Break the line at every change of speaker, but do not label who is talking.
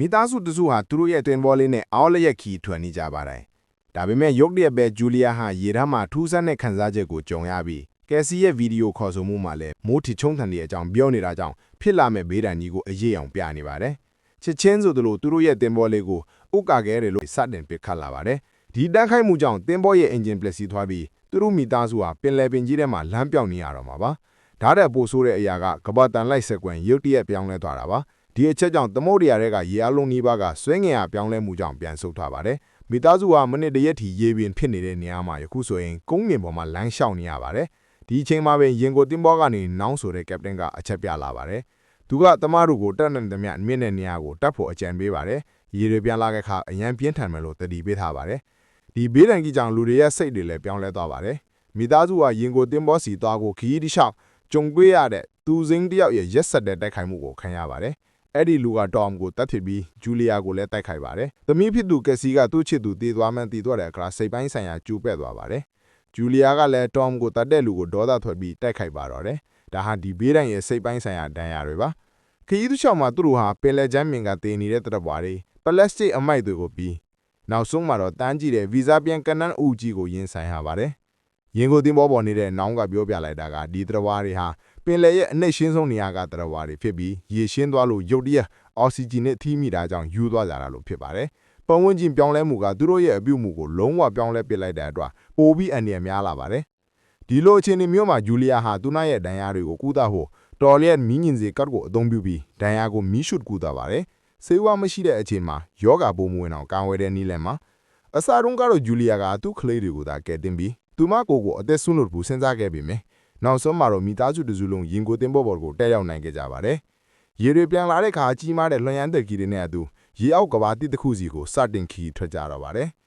မိသားစုတစုဟာသူတို့ရဲ့တွင်ပေါ်လေးနဲ့အောက်လက်ရက်ခီထွက်နေကြပါတယ်ဒါပေမဲ့ရုတ်တရက်ပဲဂျူလီယာဟာရေထဲမှာထူးဆန်းတဲ့ခံစားချက်ကိုကြုံရပြီးကယ်စီရဲ့ဗီဒီယိုခေါ်ဆိုမှုမှာလည်းမိုးထီချုံထန်တဲ့အကြောင်းပြောနေတာကြောင့်ဖြစ်လာမဲ့ဘေးဒဏ်ကြီးကိုအရေးအောင်ပြနေပါတယ်ချစ်ချင်းဆိုသလိုသူတို့ရဲ့တင်ပေါ်လေးကိုဥကာခဲတယ်လို့စတင်ပစ်ခတ်လာပါတယ်ဒီတိုက်ခိုက်မှုကြောင့်တင်ပေါ်ရဲ့အင်ဂျင်ပလက်စီသွားပြီးသူတို့မိသားစုဟာပင်လယ်ပင်ကြီးထဲမှာလမ်းပြောင်းနေရတော့မှာပါဒါတဲ့ပို့ဆိုးတဲ့အရာကကဘာတန်လိုက်ဆက်ကွင်ရုတ်တရက်ပြောင်းလဲသွားတာပါဒီအချက်ကြောင့်သမုဒ္ဒရာတွေကရေအလုံးနီးပါးကဆွဲငင်ရပြောင်းလဲမှုကြောင့်ပြန်ဆုတ်သွားပါတယ်မိသားစုဟာမိနစ်တရက်ထိရေပင်ဖြစ်နေတဲ့နေရာမှာယခုဆိုရင်ကုန်းငင်ပေါ်မှာလမ်းလျှောက်နေရပါတယ်ဒီအချိန်မှာပဲရင်ကိုတင်ပေါ်ကနေနောင်းဆိုတဲ့ကပတင်ကအချက်ပြလာပါတယ်သူကသမားတို့ကိုတက်တဲ့မြတ်မြင့်တဲ့နေရာကိုတက်ဖို့အကြံပေးပါတယ်ရေတွေပြန်လာတဲ့အခါအရန်ပြင်းထန်မယ်လို့တတိပေးထားပါတယ်ဒီဘေးဒဏ်ကြီးကြောင့်လူတွေရဲ့စိတ်တွေလည်းပြောင်းလဲသွားပါတယ်မိသားစုဟာရင်ကိုတင်ပေါ်စီသွားကိုခီးတိလျှောက်ကြုံတွေ့ရတဲ့သူစိမ်းတယောက်ရဲ့ရက်ဆက်တဲ့တိုက်ခိုက်မှုကိုခံရပါတယ်အဲ့ဒီလူကတော်မ်ကိုတတ်ဖြစ်ပြီးဂျူလီယာကိုလည်းတိုက်ခိုက်ပါတယ်။သမီးဖြစ်သူကက်စီကသူ့ချစ်သူတည်သွားမှန်းတည်သွားတဲ့အခါစိတ်ပိုင်းဆိုင်ရာကျူးပဲ့သွားပါတယ်။ဂျူလီယာကလည်းတော်မ်ကိုတတ်တဲ့လူကိုဒေါသထွက်ပြီးတိုက်ခိုက်ပါတော့တယ်။ဒါဟာဒီဘေးဒဏ်ရဲ့စိတ်ပိုင်းဆိုင်ရာဒဏ်ရာတွေပါ။ခရီးသူလျှောက်မှာသူတို့ဟာပင်လယ်ချမ်းမြင်ကတည်နေတဲ့တရပွားတွေပလက်စတစ်အမိုက်တွေကိုပြီးနောက်ဆုံးမှာတော့တန်းကြည့်တဲ့ဗီဇာပြန်ကန်နန်းအူကြီးကိုရင်ဆိုင်ရပါတယ်။ရင်ကိုတင်ပေါ်နေတဲ့နောင်းကပြောပြလိုက်တာကဒီတရပွားတွေဟာပင်လယ်ရဲ့အနှိမ့်ရှင်းဆုံးနေရာကတရဝါတွေဖြစ်ပြီးရေရှင်းသွားလို့ရုတ်တရက်အောက်ဆီဂျင်နဲ့ထိမိတာကြောင့်ယူသွားကြတာလို့ဖြစ်ပါတယ်။ပတ်ဝန်းကျင်ပြောင်းလဲမှုကသူတို့ရဲ့အပြုအမူကိုလုံးဝပြောင်းလဲပစ်လိုက်တဲ့အတွက်ပိုပြီးအန္တရာယ်များလာပါတယ်။ဒီလိုအခြေအနေမျိုးမှာဂျူလီယာဟာသူနာရဲ့ဒဏ်ရာတွေကိုကုသဖို့တော်လျက်မီးညင်စေကတ်ကိုအသုံးပြုပြီးဒဏ်ရာကိုမီးရှုတ်ကုသပါတယ်။ဆေးဝါးမရှိတဲ့အချိန်မှာယောဂပိုးမဝင်အောင်ကာဝယ်တဲ့နည်းလမ်းမှာအစတုန်းကတော့ဂျူလီယာကသူ့ကလေးတွေကိုသာကယ်တင်ပြီးသူမကိုအသက်ဆွလို့ဘူးစဉ်းစားခဲ့ပေမယ့်နောက်ဆုံးမှာတော့မိသားစုတစုလုံးရင်ကိုတင်ပေါ်ကိုတက်ရောက်နိုင်ခဲ့ကြပါတယ်။ရေတွေပြန်လာတဲ့အခါကြီးမားတဲ့လွှမ်းရမ်းတဲ့ကီတွေနဲ့အတူရေအောက်ကဘာတိတစ်ခုစီကိုစတင်ခီထွက်ကြတော့ပါတယ်။